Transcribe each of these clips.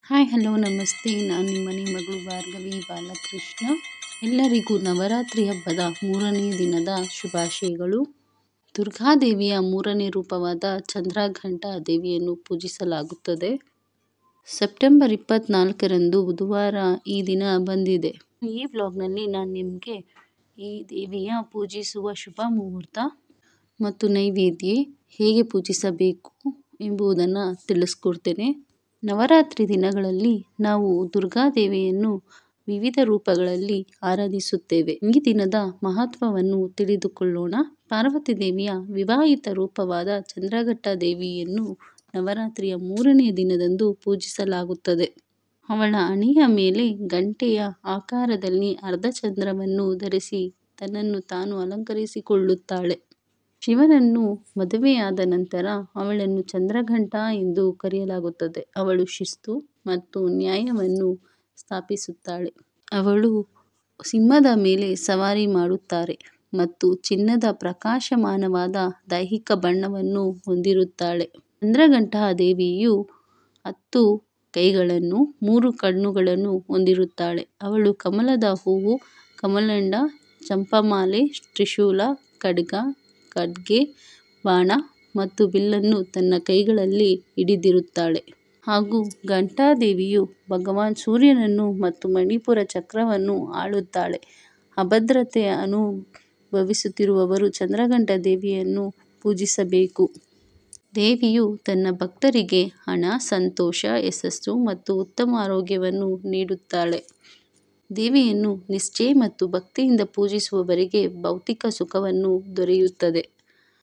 Hi hello ನಮಸ್ತೆ. ನಾನು ನಿಮ್ಮನೆ ಮಗಳು ಭಾರ್ಗವಿ ಬಾಲಕೃಷ್ಣ. ಎಲ್ಲರಿಗೂ ನವರಾತ್ರಿ ಹಬ್ಬದ 3ನೇ ದಿನದ ಶುಭಾಶಯಗಳು. ದುರ್ಗಾದೇವಿಯ 3ನೇ ರೂಪವಾದ ಚಂದ್ರಘಂಟಾ ದೇವಿಯನ್ನು ಪೂಜಿಸಲಾಗುತ್ತದೆ. ಸೆಪ್ಟೆಂಬರ್ 24ರಂದು ಬುಧವಾರ ಈ ದಿನ ಬಂದಿದೆ. ಈ ವ್ಲಾಗ್ನಲ್ಲಿ ನಾನು ನಿಮಗೆ ಈ ದೇವಿಯ ಪೂಜಿಸುವ ಶುಭ ಮುಹೂರ್ತ ಮತ್ತು ನೈವೇದ್ಯ ಹೇಗೆ ಪೂಜಿಸಬೇಕು ಎಂಬುದನ್ನು ತಿಳಿಸ್ಕೊಡ್ತೇನೆ. ನವರಾತ್ರಿ ದಿನಗಳಲ್ಲಿ ನಾವು ದುರ್ಗಾದೇವಿಯನ್ನು ವಿವಿಧ ರೂಪಗಳಲ್ಲಿ ಆರಾಧಿಸುತ್ತೇವೆ. ಈ ದಿನದ ಮಹತ್ವವನ್ನು ತಿಳಿದುಕೊಳ್ಳೋಣ. ಪಾರ್ವತಿ ದೇವಿಯ ವಿವಾಹಿತ ರೂಪವಾದ ಚಂದ್ರಘಂಟಾ ದೇವಿಯನ್ನು ನವರಾತ್ರಿಯ 3ನೇ ದಿನದಂದು ಪೂಜಿಸಲಾಗುತ್ತದೆ. ಅವಳ ಹಣೆಯ ಮೇಲೆ ಗಂಟೆಯ ಆಕಾರದಲ್ಲಿ ಅರ್ಧಚಂದ್ರವನ್ನು ಧರಿಸಿ ತನ್ನನ್ನು ತಾನು ಅಲಂಕರಿಸಿಕೊಳ್ಳುತ್ತಾಳೆ. ಶಿವನನ್ನು ಮದುವೆಯಾದ ನಂತರ ಅವಳನ್ನು ಚಂದ್ರಘಂಟಾ ಎಂದು ಕರೆಯಲಾಗುತ್ತದೆ. ಅವಳು ಶಿಸ್ತು ಮತ್ತು ನ್ಯಾಯವನ್ನು ಸ್ಥಾಪಿಸುತ್ತಾಳೆ. ಅವಳು ಸಿಂಹದ ಮೇಲೆ ಸವಾರಿ ಮಾಡುತ್ತಾರೆ ಮತ್ತು ಚಿನ್ನದ ಪ್ರಕಾಶಮಾನವಾದ ದೈಹಿಕ ಬಣ್ಣವನ್ನು ಹೊಂದಿರುತ್ತಾಳೆ. ಚಂದ್ರಘಂಟಾ ದೇವಿಯು 10 ಕೈಗಳನ್ನು 3 ಕಣ್ಣುಗಳನ್ನು ಹೊಂದಿರುತ್ತಾಳೆ. ಅವಳು ಕಮಲದ ಹೂವು, ಕಮಂಡ, ಚಂಪಾಮಾಲೆ, ತ್ರಿಶೂಲ, ಖಡ್ಗ, ಖಡ್ಗೆ, ಬಾಣ ಮತ್ತು ಬಿಲ್ಲನ್ನು ತನ್ನ ಕೈಗಳಲ್ಲಿ ಹಿಡಿದಿರುತ್ತಾಳೆ. ಹಾಗೂ ಘಂಟಾದೇವಿಯು ಭಗವಾನ್ ಸೂರ್ಯನನ್ನು ಮತ್ತು ಮಣಿಪುರ ಚಕ್ರವನ್ನು ಆಳುತ್ತಾಳೆ. ಅಭದ್ರತೆ ಅನುಭವಿಸುತ್ತಿರುವವರು ಚಂದ್ರಘಂಟಾ ದೇವಿಯನ್ನು ಪೂಜಿಸಬೇಕು. ದೇವಿಯು ತನ್ನ ಭಕ್ತರಿಗೆ ಹಣ, ಸಂತೋಷ, ಯಶಸ್ಸು ಮತ್ತು ಉತ್ತಮ ಆರೋಗ್ಯವನ್ನು ನೀಡುತ್ತಾಳೆ. ದೇವಿಯನ್ನು ನಿಷ್ಠೆ ಮತ್ತು ಭಕ್ತಿಯಿಂದ ಪೂಜಿಸುವವರಿಗೆ ಭೌತಿಕ ಸುಖವನ್ನು ದೊರೆಯುತ್ತದೆ.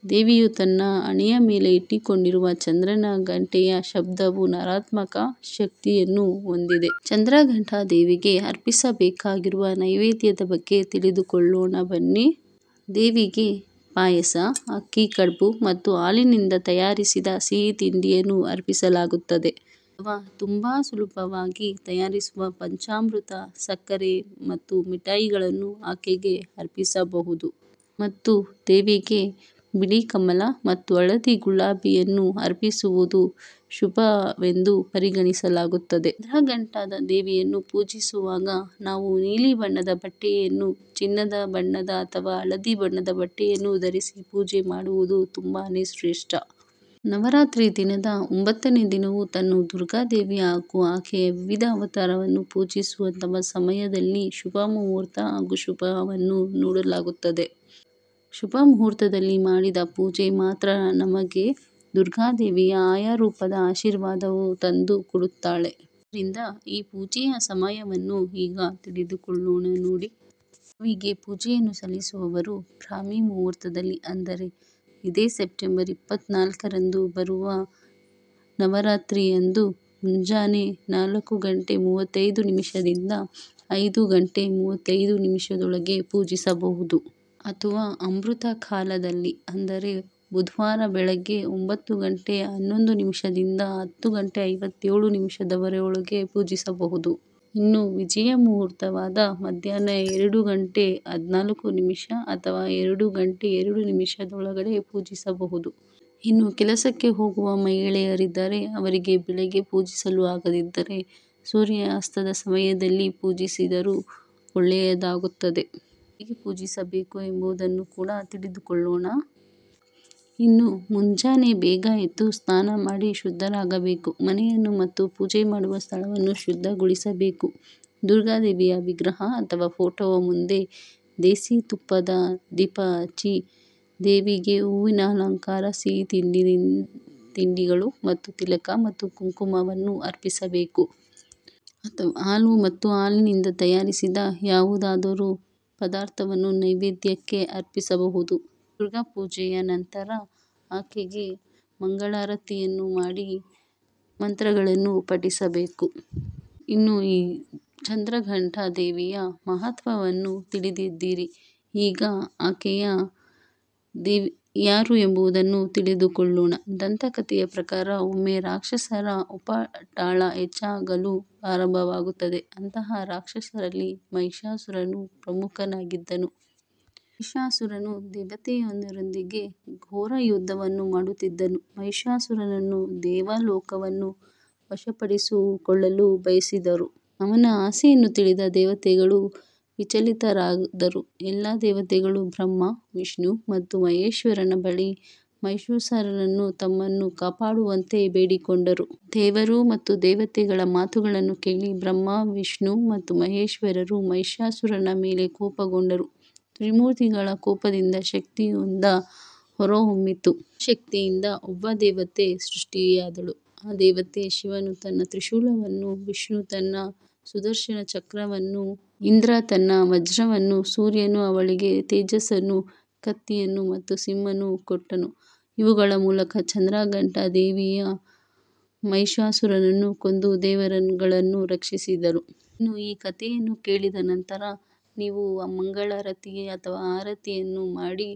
ದೇವಿಯು ತನ್ನ ಹಣೆಯ ಮೇಲೆ ಇಟ್ಟುಕೊಂಡಿರುವ ಚಂದ್ರನ ಗಂಟೆಯ ಶಬ್ದವು ನಕಾರಾತ್ಮಕ ಶಕ್ತಿಯನ್ನು ಹೊಂದಿದೆ. ಚಂದ್ರಘಂಟಾ ದೇವಿಗೆ ಅರ್ಪಿಸಬೇಕಾಗಿರುವ ನೈವೇದ್ಯದ ಬಗ್ಗೆ ತಿಳಿದುಕೊಳ್ಳೋಣ ಬನ್ನಿ. ದೇವಿಗೆ ಪಾಯಸ, ಅಕ್ಕಿ, ಕಡುಬು ಮತ್ತು ಹಾಲಿನಿಂದ ತಯಾರಿಸಿದ ಸಿಹಿ ತಿಂಡಿಯನ್ನು ಅರ್ಪಿಸಲಾಗುತ್ತದೆ. ಅಥವಾ ತುಂಬಾ ಸುಲಭವಾಗಿ ತಯಾರಿಸುವ ಪಂಚಾಮೃತ, ಸಕ್ಕರೆ ಮತ್ತು ಮಿಠಾಯಿಗಳನ್ನು ಆಕೆಗೆ ಅರ್ಪಿಸಬಹುದು. ಮತ್ತು ದೇವಿಗೆ ಬಿಳಿ ಕಮಲ ಮತ್ತು ಹಳದಿ ಗುಲಾಬಿಯನ್ನು ಅರ್ಪಿಸುವುದು ಶುಭವೆಂದು ಪರಿಗಣಿಸಲಾಗುತ್ತದೆ. ಚಂದ್ರಘಂಟಾ ದೇವಿಯನ್ನು ಪೂಜಿಸುವಾಗ ನಾವು ನೀಲಿ ಬಣ್ಣದ ಬಟ್ಟೆಯನ್ನು, ಚಿನ್ನದ ಬಣ್ಣದ ಅಥವಾ ಹಳದಿ ಬಣ್ಣದ ಬಟ್ಟೆಯನ್ನು ಧರಿಸಿ ಪೂಜೆ ಮಾಡುವುದು ತುಂಬಾನೇ ಶ್ರೇಷ್ಠ. ನವರಾತ್ರಿ ದಿನದ 9ನೇ ದಿನವು ತನ್ನ ದುರ್ಗಾದೇವಿ ಹಾಗೂ ಆಕೆಯ ವಿವಿಧ ಅವತಾರವನ್ನು ಪೂಜಿಸುವ ಸಮಯದಲ್ಲಿ ಶುಭ ಮುಹೂರ್ತ ಹಾಗೂ ಶುಭವನ್ನು ನೋಡಲಾಗುತ್ತದೆ. ಶುಭ ಮುಹೂರ್ತದಲ್ಲಿ ಮಾಡಿದ ಪೂಜೆ ಮಾತ್ರ ನಮಗೆ ದುರ್ಗಾದೇವಿಯ ಆಯಾ ರೂಪದ ಆಶೀರ್ವಾದವನ್ನು ತಂದು ಕೊಡುತ್ತಾಳೆ. ಆದ್ದರಿಂದ ಈ ಪೂಜೆಯ ಸಮಯವನ್ನು ಈಗ ತಿಳಿದುಕೊಳ್ಳೋಣ ನೋಡಿ. ದೇವಿಗೆ ಪೂಜೆಯನ್ನು ಸಲ್ಲಿಸುವವರು ಬ್ರಾಹ್ಮಿ ಮುಹೂರ್ತದಲ್ಲಿ, ಅಂದರೆ ಇದೇ ಸೆಪ್ಟೆಂಬರ್ 24ರಂದು ಬರುವ ನವರಾತ್ರಿಯಂದು ಮುಂಜಾನೆ 4:35ದಿಂದ 5:35 ಪೂಜಿಸಬಹುದು. ಅಥವಾ ಅಮೃತ ಕಾಲದಲ್ಲಿ, ಅಂದರೆ ಬುಧವಾರ ಬೆಳಗ್ಗೆ 9:11ದಿಂದ 10:57 ಪೂಜಿಸಬಹುದು. ಇನ್ನು ವಿಜಯ ಮುಹೂರ್ತವಾದ ಮಧ್ಯಾಹ್ನ 2:14 ಅಥವಾ 2:02 ಪೂಜಿಸಬಹುದು. ಇನ್ನು ಕೆಲಸಕ್ಕೆ ಹೋಗುವ ಮಹಿಳೆಯರಿದ್ದರೆ ಅವರಿಗೆ ಬೆಳಗ್ಗೆ ಪೂಜಿಸಲು ಆಗದಿದ್ದರೆ ಸೂರ್ಯಾಸ್ತದ ಸಮಯದಲ್ಲಿ ಪೂಜಿಸಿದರೂ ಒಳ್ಳೆಯದಾಗುತ್ತದೆ. ಹೇಗೆ ಪೂಜಿಸಬೇಕು ಎಂಬುದನ್ನು ಕೂಡ ತಿಳಿದುಕೊಳ್ಳೋಣ. ಇನ್ನು ಮುಂಜಾನೆ ಬೇಗ ಎದ್ದು ಸ್ನಾನ ಮಾಡಿ ಶುದ್ಧರಾಗಬೇಕು. ಮನೆಯನ್ನು ಮತ್ತು ಪೂಜೆ ಮಾಡುವ ಸ್ಥಳವನ್ನು ಶುದ್ಧಗೊಳಿಸಬೇಕು. ದುರ್ಗಾದೇವಿಯ ವಿಗ್ರಹ ಅಥವಾ ಫೋಟೋವ ಮುಂದೆ ದೇಸಿ ತುಪ್ಪದ ದೀಪ ಹಚ್ಚಿ ದೇವಿಗೆ ಹೂವಿನ ಅಲಂಕಾರ, ಸಿಹಿ ತಿಂಡಿಗಳು ಮತ್ತು ತಿಲಕ ಮತ್ತು ಕುಂಕುಮವನ್ನು ಅರ್ಪಿಸಬೇಕು. ಅಥವಾ ಹಾಲು ಮತ್ತು ಹಾಲಿನಿಂದ ತಯಾರಿಸಿದ ಯಾವುದಾದರೂ ಪದಾರ್ಥವನ್ನು ನೈವೇದ್ಯಕ್ಕೆ ಅರ್ಪಿಸಬಹುದು. ದುರ್ಗಾ ಪೂಜೆಯ ನಂತರ ಆಕೆಗೆ ಮಂಗಳಾರತಿಯನ್ನು ಮಾಡಿ ಮಂತ್ರಗಳನ್ನು ಪಠಿಸಬೇಕು. ಇನ್ನು ಈ ಚಂದ್ರಘಂಟಾ ದೇವಿಯ ಮಹತ್ವವನ್ನು ತಿಳಿದಿದ್ದೀರಿ. ಈಗ ಆಕೆಯ ಯಾರು ಎಂಬುದನ್ನು ತಿಳಿದುಕೊಳ್ಳೋಣ. ದಂತಕಥೆಯ ಪ್ರಕಾರ ಒಮ್ಮೆ ರಾಕ್ಷಸರ ಉಪಟಳ ಹೆಚ್ಚಾಗಲು ಆರಂಭವಾಗುತ್ತದೆ. ಅಂತಹ ರಾಕ್ಷಸರಲ್ಲಿ ಮಹಿಷಾಸುರನು ಪ್ರಮುಖನಾಗಿದ್ದನು. ಮಹಿಷಾಸುರನು ದೇವತೆಯರೊಂದಿಗೆ ಘೋರ ಯುದ್ಧವನ್ನು ಮಾಡುತ್ತಿದ್ದನು. ಮಹಿಷಾಸುರನನ್ನು ದೇವಲೋಕವನ್ನು ವಶಪಡಿಸಿಕೊಳ್ಳಲು ಬಯಸಿದರು. ಅವನ ಆಸೆಯನ್ನು ತಿಳಿದ ದೇವತೆಗಳು ವಿಚಲಿತರಾದರು. ಎಲ್ಲ ದೇವತೆಗಳು ಬ್ರಹ್ಮ, ವಿಷ್ಣು ಮತ್ತು ಮಹೇಶ್ವರನ ಬಳಿ ಮಹಿಷಾಸುರನನ್ನು ತಮ್ಮನ್ನು ಕಾಪಾಡುವಂತೆ ಬೇಡಿಕೊಂಡರು. ದೇವರು ಮತ್ತು ದೇವತೆಗಳ ಮಾತುಗಳನ್ನು ಕೇಳಿ ಬ್ರಹ್ಮ, ವಿಷ್ಣು ಮತ್ತು ಮಹೇಶ್ವರರು ಮಹಿಷಾಸುರನ ಮೇಲೆ ಕೋಪಗೊಂಡರು. ತ್ರಿಮೂರ್ತಿಗಳ ಕೋಪದಿಂದ ಶಕ್ತಿಯೊಂದು ಹೊರಹೊಮ್ಮಿತು. ಆ ಶಕ್ತಿಯಿಂದ ಒಬ್ಬ ದೇವತೆ ಸೃಷ್ಟಿಯಾದಳು. ಆ ದೇವತೆ ಶಿವನು ತನ್ನ ತ್ರಿಶೂಲವನ್ನು, ವಿಷ್ಣು ತನ್ನ ಸುದರ್ಶನ ಚಕ್ರವನ್ನು, ಇಂದ್ರ ತನ್ನ ವಜ್ರವನ್ನು, ಸೂರ್ಯನು ಅವಳಿಗೆ ತೇಜಸ್ಸನ್ನು, ಕತ್ತಿಯನ್ನು ಮತ್ತು ಸಿಂಹವನ್ನು ಕೊಟ್ಟನು. ಇವುಗಳ ಮೂಲಕ ಚಂದ್ರಘಂಟಾ ದೇವಿಯು ಮಹಿಷಾಸುರನನ್ನು ಕೊಂದು ದೇವರುಗಳನ್ನು ರಕ್ಷಿಸಿದರು. ಇನ್ನು ಈ ಕಥೆಯನ್ನು ಕೇಳಿದ ನಂತರ ನೀವು ಮಂಗಳಾರತಿ ಅಥವಾ ಆರತಿಯನ್ನು ಮಾಡಿ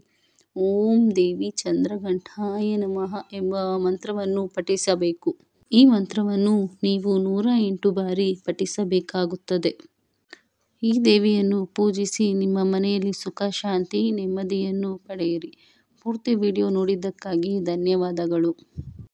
ಓಂ ದೇವಿ ಚಂದ್ರಘಂಟಾಯ ನಮಃ ಎಂಬ ಮಂತ್ರವನ್ನು ಪಠಿಸಬೇಕು. ಈ ಮಂತ್ರವನ್ನು ನೀವು 108 ಬಾರಿ ಪಠಿಸಬೇಕಾಗುತ್ತದೆ. ಈ ದೇವಿಯನ್ನು ಪೂಜಿಸಿ ನಿಮ್ಮ ಮನೆಯಲ್ಲಿ ಸುಖ, ಶಾಂತಿ, ನೆಮ್ಮದಿಯನ್ನು ಪಡೆಯಿರಿ. ಪೂರ್ತಿ ವಿಡಿಯೋ ನೋಡಿದ್ದಕ್ಕಾಗಿ ಧನ್ಯವಾದಗಳು.